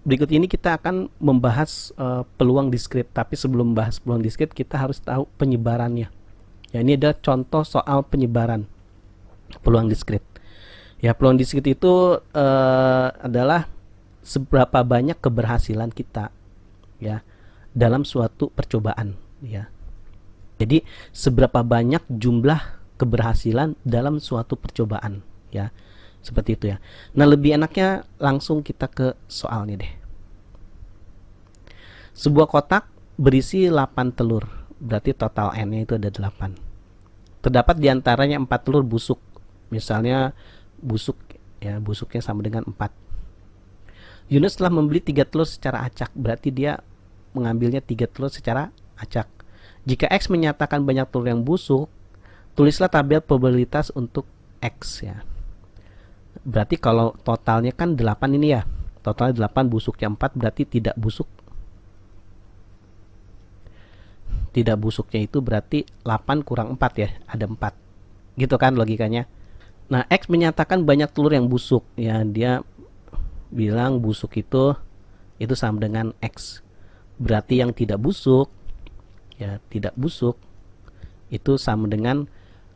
Berikut ini kita akan membahas peluang diskrit, tapi sebelum bahas peluang diskrit kita harus tahu penyebarannya. Ya, ini adalah contoh soal penyebaran peluang diskrit. Ya, peluang diskrit itu adalah seberapa banyak keberhasilan kita ya dalam suatu percobaan ya. Jadi seberapa banyak jumlah keberhasilan dalam suatu percobaan ya. Seperti itu ya. Nah, lebih enaknya langsung kita ke soalnya deh. Sebuah kotak berisi 8 telur, berarti total N-nya itu ada 8. Terdapat diantaranya 4 telur busuk. Misalnya busuk ya, busuknya sama dengan 4. Yunus telah membeli 3 telur secara acak, berarti dia mengambilnya 3 telur secara acak. Jika X menyatakan banyak telur yang busuk, tulislah tabel probabilitas untuk X ya. Berarti kalau totalnya kan 8 ini ya. Totalnya 8, busuknya 4, berarti tidak busuk. Tidak busuknya itu berarti 8 kurang 4 ya, ada 4. Gitu kan logikanya. Nah, X menyatakan banyak telur yang busuk ya, dia bilang busuk itu sama dengan X. Berarti yang tidak busuk ya, tidak busuk itu sama dengan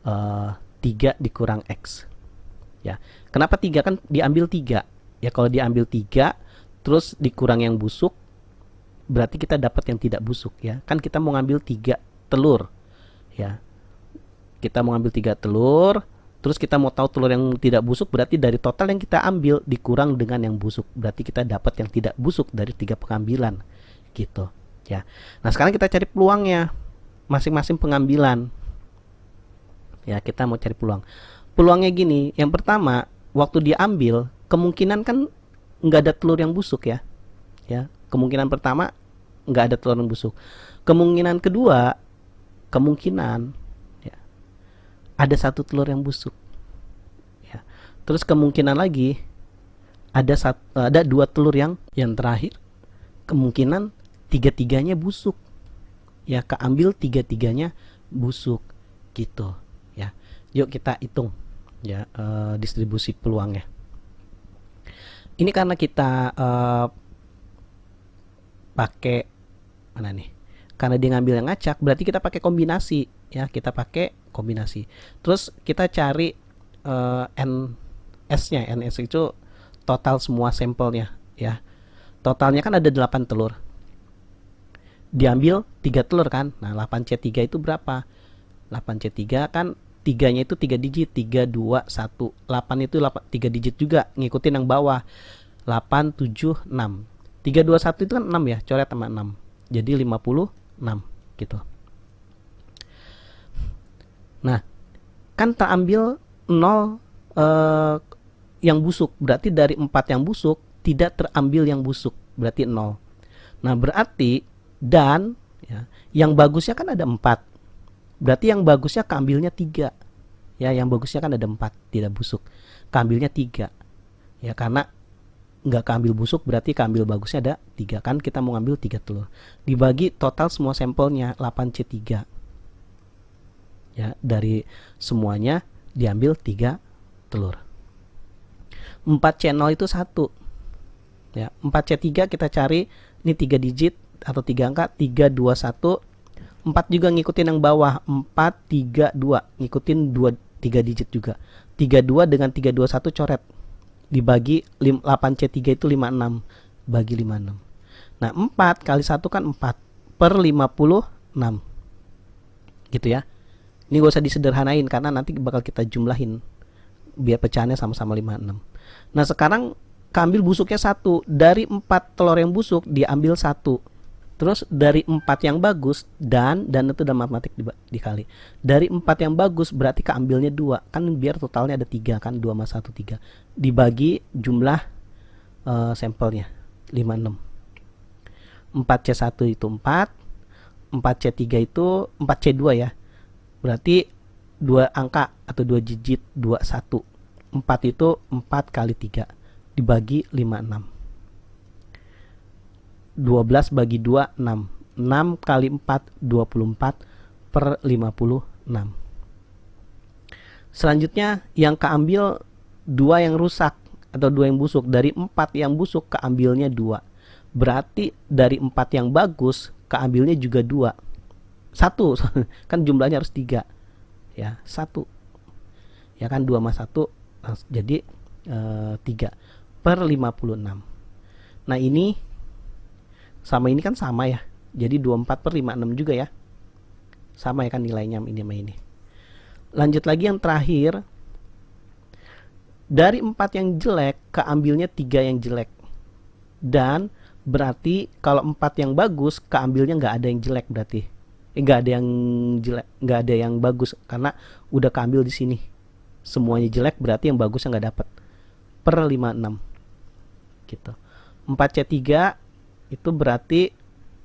3 dikurang X. Ya. Kenapa 3? Kan diambil 3. Ya, kalau diambil 3 terus dikurang yang busuk, berarti kita dapat yang tidak busuk ya. Kan kita mau ngambil 3 telur ya. Kita mau ngambil 3 telur, terus kita mau tahu telur yang tidak busuk, berarti dari total yang kita ambil dikurang dengan yang busuk, berarti kita dapat yang tidak busuk dari 3 pengambilan gitu ya. Nah, sekarang kita cari peluangnya masing-masing pengambilan ya. Kita mau cari peluang. Peluangnya gini, yang pertama waktu diambil kemungkinan kan nggak ada telur yang busuk ya. Ya, kemungkinan pertama nggak ada telur yang busuk. Kemungkinan kedua, kemungkinan ya, ada 1 telur yang busuk. Ya. Terus kemungkinan lagi ada 2 telur yang terakhir kemungkinan 3-tiganya busuk. Ya, keambil 3-tiganya busuk gitu ya. Yuk kita hitung ya distribusi peluangnya. Ini karena kita pakai mana nih? Karena dia ngambil yang acak, berarti kita pakai kombinasi ya. Kita pakai kombinasi. Terus kita cari NS-nya. NS itu total semua sampelnya ya. Totalnya kan ada 8 telur. Diambil 3 telur kan. Nah, 8C3 itu berapa? 8C3 kan 3-nya itu 3 digit, 3 2 1. 8 itu 3 digit juga, ngikutin yang bawah. 8 7 6. 3 2 1 itu kan 6 ya, coret sama 6. Jadi 56 gitu. Nah, kan terambil 0 yang busuk, berarti dari 4 yang busuk tidak terambil yang busuk, berarti 0. Nah, berarti dan ya, yang bagusnya kan ada 4. Berarti yang bagusnya keambilnya 3. Ya, yang bagusnya kan ada 4, tidak busuk. Keambilnya 3. Ya, karena nggak keambil busuk, berarti keambil bagusnya ada 3 kan. Kita mau ngambil 3 telur. Dibagi total semua sampelnya 8C3. Ya, dari semuanya diambil 3 telur. 4C0 itu 1. Ya, 4C3 kita cari, ini 3 digit atau 3 angka, 3 2 1. 4 juga ngikutin yang bawah, 4 3 2, ngikutin 3 digit juga. 32 dengan 321 coret. Dibagi 8C3 itu 56, bagi 56. Nah, 4 kali 1 kan 4 per 56 gitu ya. Ini gak usah disederhanain karena nanti bakal kita jumlahin biar pecahannya sama-sama 56. Nah, sekarang keambil busuknya 1. Dari 4 telur yang busuk diambil 1. Terus dari 4 yang bagus, dan itu udah matematik dikali. Dari 4 yang bagus berarti keambilnya 2. Kan biar totalnya ada 3 kan, 2 sama 1 3. Dibagi jumlah sampelnya 56. 4C1 itu 4, 4C3 itu 4C2 ya. Berarti 2 angka atau 2 digit, 21. 4 itu 4 kali 3 dibagi 56. 12 bagi 2 6. 6 kali 4 24 per 56. Selanjutnya yang keambil 2 yang rusak atau 2 yang busuk. Dari 4 yang busuk keambilnya 2. Berarti dari 4 yang bagus keambilnya juga 2. 1 kan jumlahnya harus 3. Ya, 1. Ya kan 2 sama 1 jadi 3 per 56. Nah, ini sama ini kan sama ya. Jadi 24 per 56 juga ya. Sama ya kan nilainya ini sama ini. Lanjut lagi yang terakhir. Dari 4 yang jelek keambilnya 3 yang jelek. Dan berarti kalau 4 yang bagus keambilnya nggak ada yang jelek berarti. Nggak ada yang jelek, nggak ada yang bagus karena udah keambil di sini. Semuanya jelek berarti yang bagusnya nggak dapat. Per 56 gitu. 4C3 itu berarti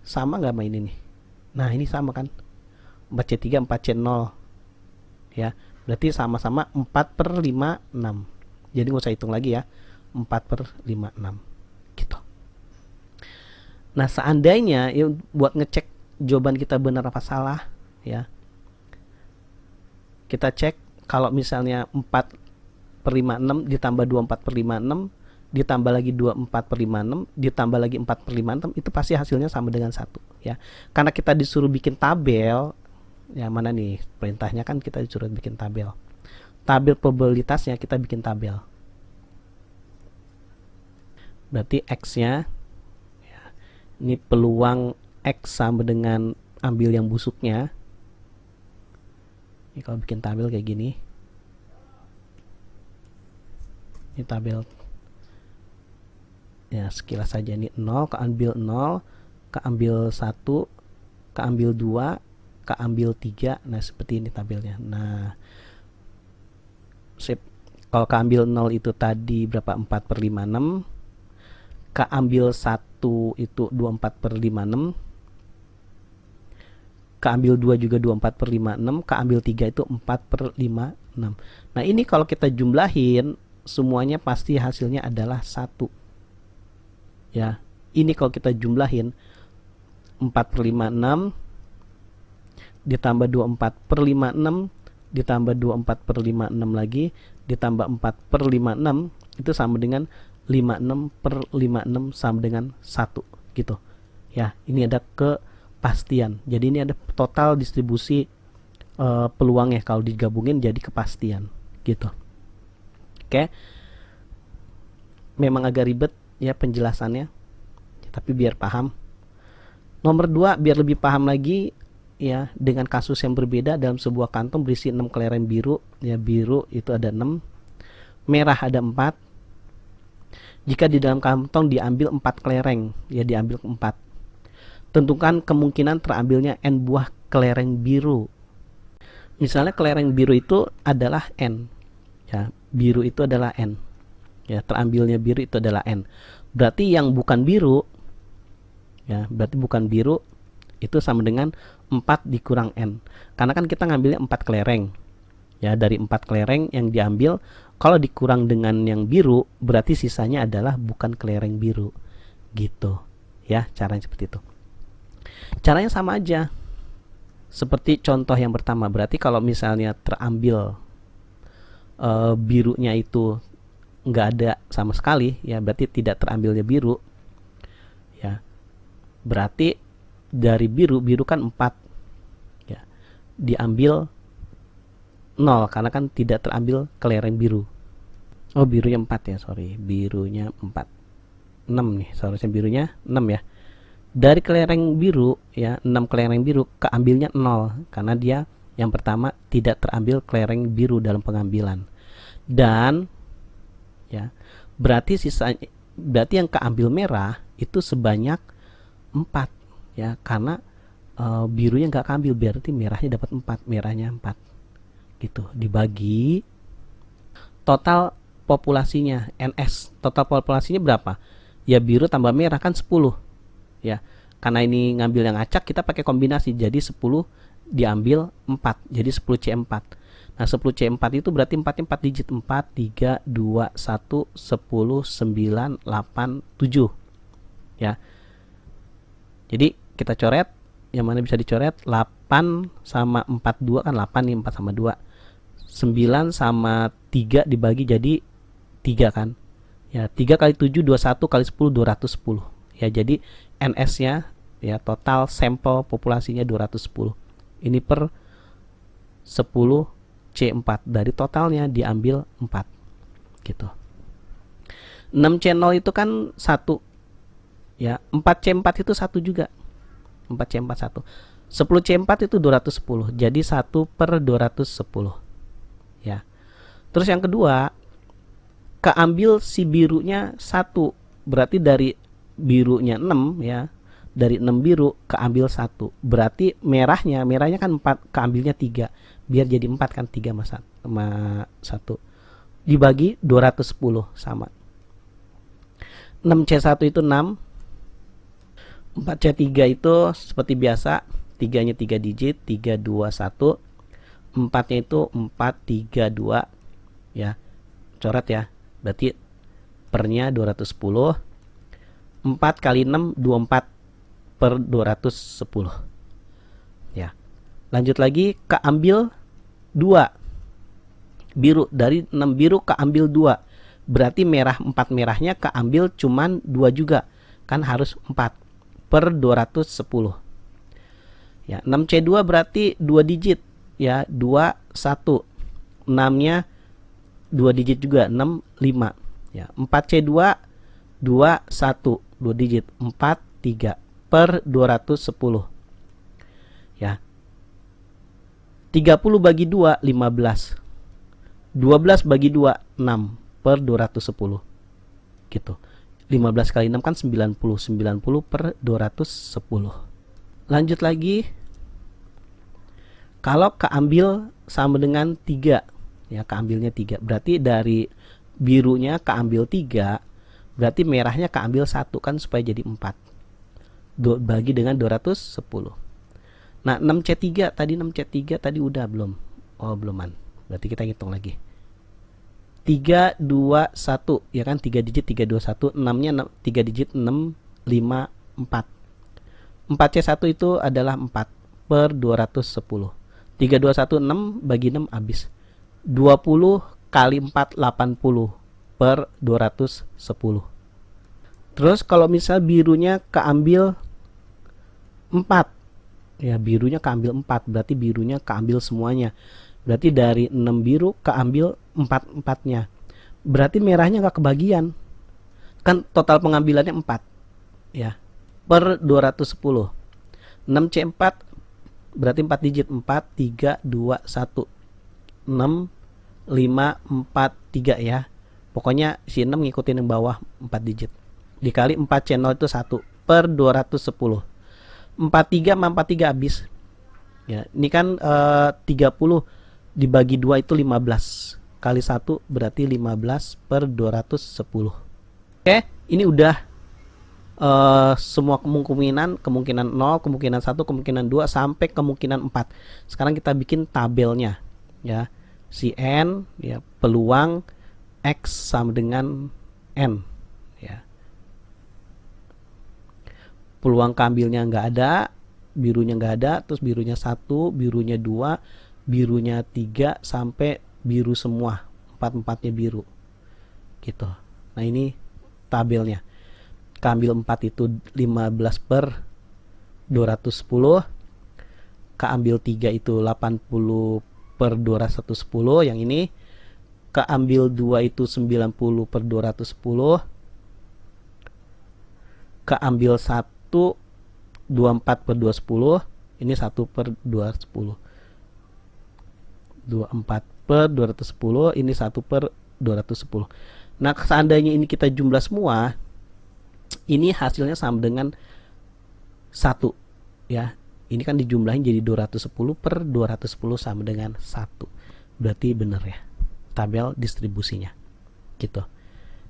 sama nggak sama ini nih. Nah, ini sama kan. 4C3 4C0 ya, berarti sama-sama 4 per 56. Jadi nggak usah hitung lagi ya, 4 per 56 gitu. Nah, seandainya ya, buat ngecek jawaban kita benar apa salah ya, kita cek kalau misalnya 4 per 56 ditambah 24 per 56 ditambah lagi 24 per 56 ditambah lagi 4 per 56 itu pasti hasilnya sama dengan 1 ya. Karena kita disuruh bikin tabel ya, mana nih perintahnya kan kita disuruh bikin tabel. Tabel probabilitasnya kita bikin tabel. Berarti X-nya ya, ini peluang X sama dengan ambil yang busuknya. Ini kalau bikin tabel kayak gini. Ini tabel ya sekilas saja, ini 0 keambil 0, keambil 1, keambil 2, keambil 3. Nah, seperti ini tabelnya. Nah, sip. Kalau keambil 0 itu tadi berapa? 4 per 56. Keambil 1 itu 24 per 56. Keambil 2 juga 24 per 56. Keambil 3 itu 4 per 56. Nah, ini kalau kita jumlahin semuanya pasti hasilnya adalah 1 ya. Ini kalau kita jumlahin 4 per 56 ditambah 24 per 56 ditambah 24 per 56 lagi ditambah 4 per 56 itu sama dengan 56 per 56 sama dengan 1 gitu ya. Ini ada kepastian. Jadi ini ada total distribusi peluangnya kalau digabungin jadi kepastian gitu. Oke. Memang agak ribet ya penjelasannya, tapi biar paham. Nomor 2 biar lebih paham lagi ya, dengan kasus yang berbeda. Dalam sebuah kantong berisi 6 kelereng biru ya, biru itu ada 6, merah ada 4. Jika di dalam kantong diambil 4 kelereng ya, diambil 4, tentukan kemungkinan terambilnya n buah kelereng biru. Misalnya kelereng biru itu adalah n ya, biru itu adalah n ya, terambilnya biru itu adalah n. Berarti yang bukan biru ya, berarti bukan biru itu sama dengan 4 dikurang n. Karena kan kita ngambilnya 4 kelereng ya, dari 4 kelereng yang diambil kalau dikurang dengan yang biru berarti sisanya adalah bukan kelereng biru gitu ya. Caranya seperti itu. Caranya sama aja seperti contoh yang pertama. Berarti kalau misalnya terambil birunya itu nggak ada sama sekali ya, berarti tidak terambilnya biru ya. Berarti dari biru kan 4 ya, diambil 0 karena kan tidak terambil kelereng biru. Oh, birunya 4 ya, sorry, birunya 4, 6 nih, seharusnya birunya 6 ya. Dari kelereng biru ya, 6 kelereng biru keambilnya 0 karena dia yang pertama tidak terambil kelereng biru dalam pengambilan. Dan ya, berarti sisanya, berarti yang keambil merah itu sebanyak 4 ya, karena birunya nggak keambil, berarti merahnya dapat 4, merahnya 4 gitu. Dibagi total populasinya NS, total populasinya berapa ya, biru tambah merah kan 10 ya. Karena ini ngambil yang acak kita pakai kombinasi, jadi 10 diambil 4 jadi 10C4. Nah, 10C4 itu berarti 4 4 digit, 4, 3, 2, 1, 10, 9, 8, 7 ya. Jadi kita coret, yang mana bisa dicoret 8 sama 4, 2 kan 8 nih, 4 sama 2 9 sama 3 dibagi jadi 3 kan. Ya, 3 kali 7 21 kali 10 210. Ya, jadi NS-nya ya total sampel populasinya 210. Ini per 10 C4, dari totalnya diambil 4 gitu. 6 channel itu kan 1 ya, 4C4 itu 1 juga. 4C4 1. 10C4 itu 210. Jadi 1 per 210. Ya. Terus yang kedua, keambil si birunya 1. Berarti dari birunya 6 ya. Dari 6 biru keambil 1. Berarti merahnya kan 4, keambilnya 3. Biar jadi 4 kan, 3 sama 1. Dibagi 210 sama. 6C1 itu 6. 4C3 itu seperti biasa, 3-nya 3 digit, 3 2 1. 4-nya itu 4 3 2 ya. Coret ya. Berarti pernya 210. 4 kali 6 24 per 210. Ya. Lanjut lagi, keambil 2 biru, dari 6 biru keambil 2. Berarti merah 4 merahnya keambil cuman 2 juga. Kan harus 4 per 210. Ya, 6C2 berarti 2 digit ya, 2 1. 6-nya 2 digit juga, 6 5. Ya, 4C2 2 1, 2 digit, 4 3 per 210. Ya. 30 bagi 2 15. 12 bagi 2 6 per 210. Gitu. 15 kali 6 kan 90. 90 per 210. Lanjut lagi. Kalau keambil sama dengan 3. Ya, keambilnya 3. Berarti dari birunya keambil 3. Berarti merahnya keambil 1 kan, supaya jadi 4. Bagi dengan 210. Nah, 6C3 tadi udah belum? Oh, beluman. Berarti kita hitung lagi. 3 2 1 ya kan, 3 digit 3 2 1. 6-nya 3 digit, 6 5 4. 4C1 itu adalah 4 per 210. 3 2 1 6 bagi 6 habis. 20 kali 4 80 per 210. Terus kalau misal birunya keambil 4. Ya, birunya keambil 4, berarti birunya keambil semuanya. Berarti dari 6 biru keambil 4-4-nya. Berarti merahnya nggak kebagian. Kan total pengambilannya 4. Ya. Per 210. 6C4 berarti 4 digit. 4 3 2 1. 6 5 4 3 ya. Pokoknya si 6 ngikutin yang bawah 4 digit. Dikali 4 channel itu 1 per 210. 43 sama 43 habis. Ya, ini kan 30 dibagi 2 itu 15. Kali 1 berarti 15 per 210. Oke, ini udah semua kemungkinan 0, kemungkinan 1, kemungkinan 2 sampai kemungkinan 4. Sekarang kita bikin tabelnya ya. Si N ya, peluang X sama dengan N ya. Peluang keambilnya nggak ada, birunya nggak ada, terus birunya 1, birunya 2, birunya 3 sampai biru semua, 4-4-nya biru gitu. Nah, ini tabelnya. Keambil 4 itu 15 per 210. Keambil 3 itu 80 per 210. Yang ini keambil 2 itu 90 per 210. Keambil 1 24 per 210. Ini 1 per 210. 24 per 210. Ini 1 per 210. Nah, seandainya ini kita jumlah semua, ini hasilnya sama dengan 1 ya. Ini kan dijumlahin jadi 210 per 210 sama dengan 1. Berarti benar ya tabel distribusinya gitu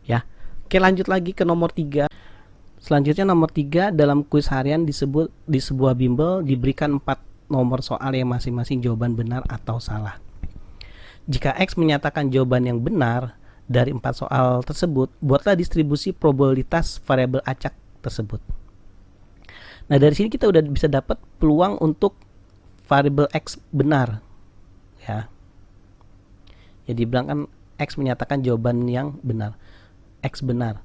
ya. Oke, lanjut lagi ke nomor 3. Selanjutnya nomor 3, dalam kuis harian disebut di sebuah bimbel diberikan 4 nomor soal yang masing-masing jawaban benar atau salah. Jika X menyatakan jawaban yang benar dari 4 soal tersebut, buatlah distribusi probabilitas variabel acak tersebut. Nah, dari sini kita udah bisa dapat peluang untuk variabel X benar ya. Jadi bilang kan X menyatakan jawaban yang benar. X benar.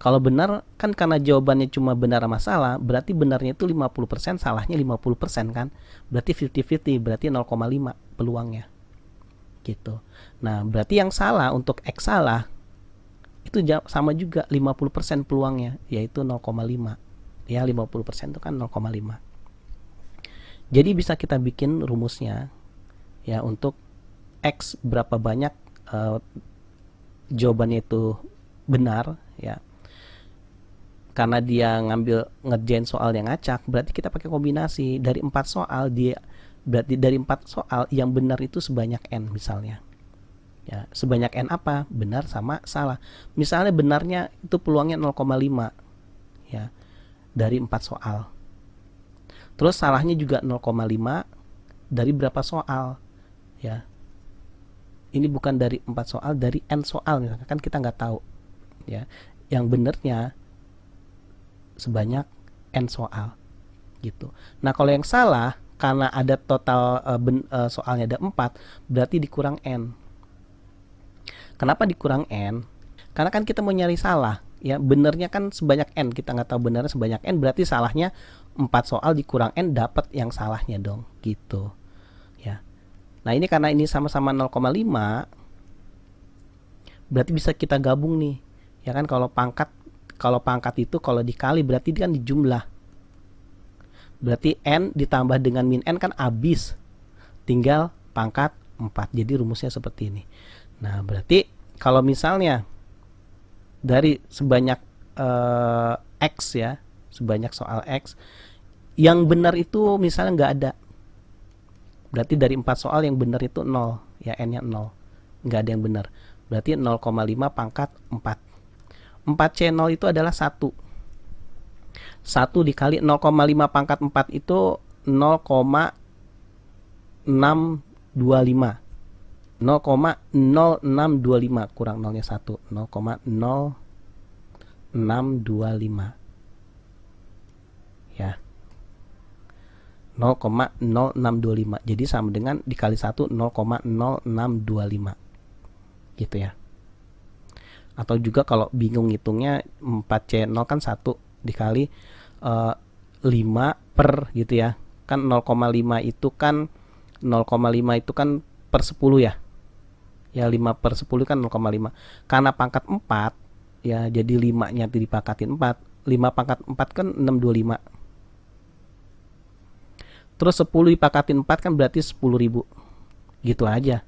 Kalau benar kan karena jawabannya cuma benar sama salah, berarti benarnya itu 50%, salahnya 50% kan. Berarti 50-50, berarti 0,5 peluangnya. Gitu. Nah, berarti yang salah untuk X salah itu sama juga 50% peluangnya, yaitu 0,5. Ya, 50% itu kan 0,5. Jadi bisa kita bikin rumusnya ya untuk X berapa banyak jawabannya itu benar ya. Karena dia ngerjain soal yang acak, berarti kita pakai kombinasi dari 4 soal, berarti dari 4 soal yang benar itu sebanyak n misalnya. Ya, sebanyak n apa? Benar sama salah. Misalnya benarnya itu peluangnya 0,5 ya dari 4 soal. Terus salahnya juga 0,5 dari berapa soal? Ya. Ini bukan dari 4 soal, dari n soal misalkan, kan kita nggak tahu. Ya. Yang benernya sebanyak n soal gitu. Nah, kalau yang salah karena ada total soalnya ada 4, berarti dikurang n. Kenapa dikurang n? Karena kan kita mau nyari salah, ya benernya kan sebanyak n, kita nggak tahu benernya sebanyak n, berarti salahnya 4 soal dikurang n, dapat yang salahnya dong, gitu. Ya. Nah, ini karena ini sama-sama 0,5, berarti bisa kita gabung nih. Ya kan, kalau pangkat itu kalau dikali berarti kan dijumlah. Berarti n ditambah dengan min n kan habis. Tinggal pangkat 4. Jadi rumusnya seperti ini. Nah, berarti kalau misalnya dari sebanyak X ya, sebanyak soal X, yang benar itu misalnya nggak ada. Berarti dari 4 soal yang benar itu 0. Ya, n-nya 0. Nggak ada yang benar. Berarti 0,5 pangkat 4. 4C0 itu adalah 1. 1 dikali 0,5 pangkat 4 itu 0,625. 0,0625 kurang nolnya 1. 0,0625. Ya. 0,0625. Jadi sama dengan dikali 1 0,0625. Gitu ya. Atau juga kalau bingung hitungnya 4C0 kan 1 dikali 5 per gitu ya. Kan 0,5 itu kan 0,5 itu kan per 10 ya. Ya 5 per 10 kan 0,5. Karena pangkat 4 ya, jadi 5-nya dipangkatin 4. 5 pangkat 4 kan 625. Terus 10 dipangkatin 4 kan berarti 10.000. Gitu aja.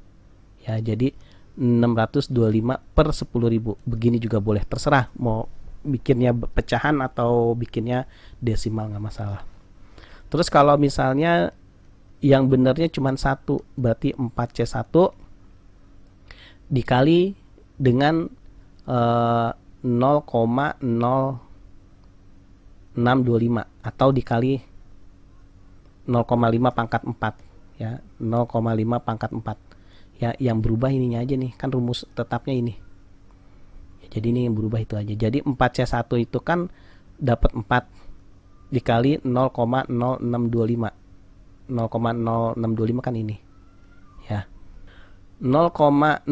Ya, jadi 625 per 10.000. Begini juga boleh, terserah mau bikinnya pecahan atau bikinnya desimal, nggak masalah. Terus kalau misalnya yang benernya cuma 1, berarti 4C1 dikali dengan 0,0625 atau dikali 0,5 pangkat 4 ya, 0,5 pangkat 4. Ya, yang berubah ininya aja nih, kan rumus tetapnya ini. Ya, jadi ini yang berubah itu aja. Jadi 4C1 itu kan dapat 4 dikali 0,0625. 0,0625 kan ini. Ya. 0,0625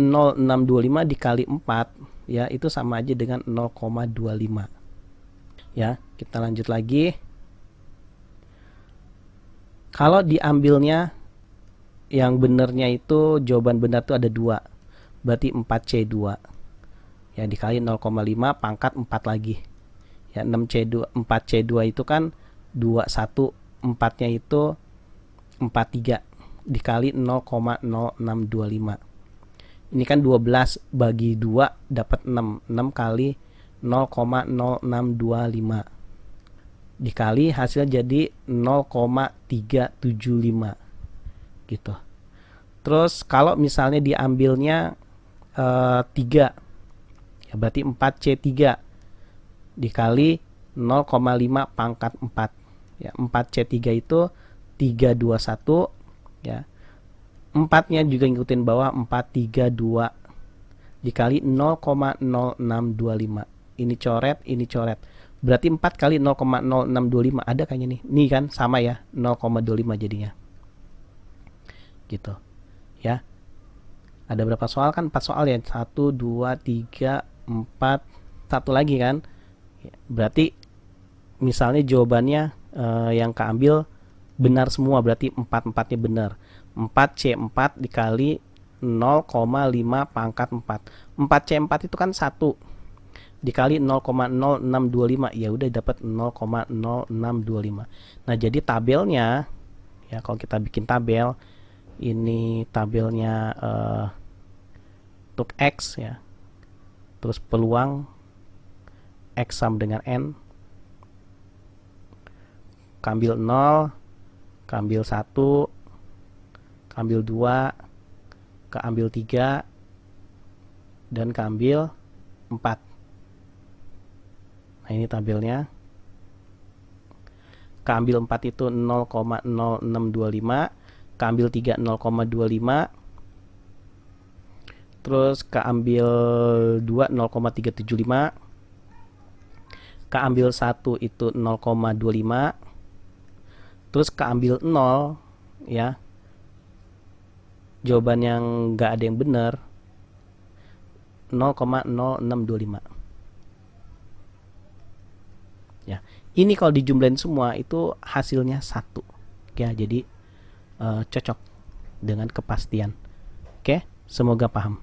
dikali 4 ya, itu sama aja dengan 0,25. Ya, kita lanjut lagi. Kalau diambilnya yang benernya itu jawaban benar itu ada 2. Berarti 4C2. Ya, dikali 0,5 pangkat 4 lagi. Ya, 6C2, 4C2 itu kan 21, 4-nya itu 43 dikali 0,0625. Ini kan 12 bagi 2 dapat 6. 6 kali 0,0625 dikali hasilnya jadi 0,375 gitu. Terus kalau misalnya diambilnya 3 ya, berarti 4C3 dikali 0,5 pangkat 4 ya. 4C3 itu 321 ya. 4-nya juga ngikutin bawah, 432 dikali 0,0625. Ini coret, ini coret. Berarti 4 kali 0,0625 ada kayaknya nih. Nih kan sama ya, 0,25 jadinya. Gitu. Ya. Ada berapa soal kan? 4 soal ya. 1, 2, 3, 4, satu lagi kan. Berarti misalnya jawabannya yang keambil benar semua, berarti 4-4-nya benar. 4C4 dikali 0,5 pangkat 4. 4C4 itu kan 1 dikali 0,0625, ya udah dapat 0,0625. Nah, jadi tabelnya ya, kalau kita bikin tabel, ini tabelnya untuk X ya. Terus peluang X sama dengan N, kambil 0, kambil 1, kambil 2, keambil 3, dan keambil 4. Nah, ini tabelnya. Keambil 4 itu 0,0625, keambil 3 0,25, terus keambil 2 0,375, keambil 1 itu 0,25, terus keambil 0 ya. Jawaban yang nggak ada yang benar 0,0625 ya. Ini kalau dijumlahin semua itu hasilnya 1 ya. Jadi cocok dengan kepastian. Oke, semoga paham.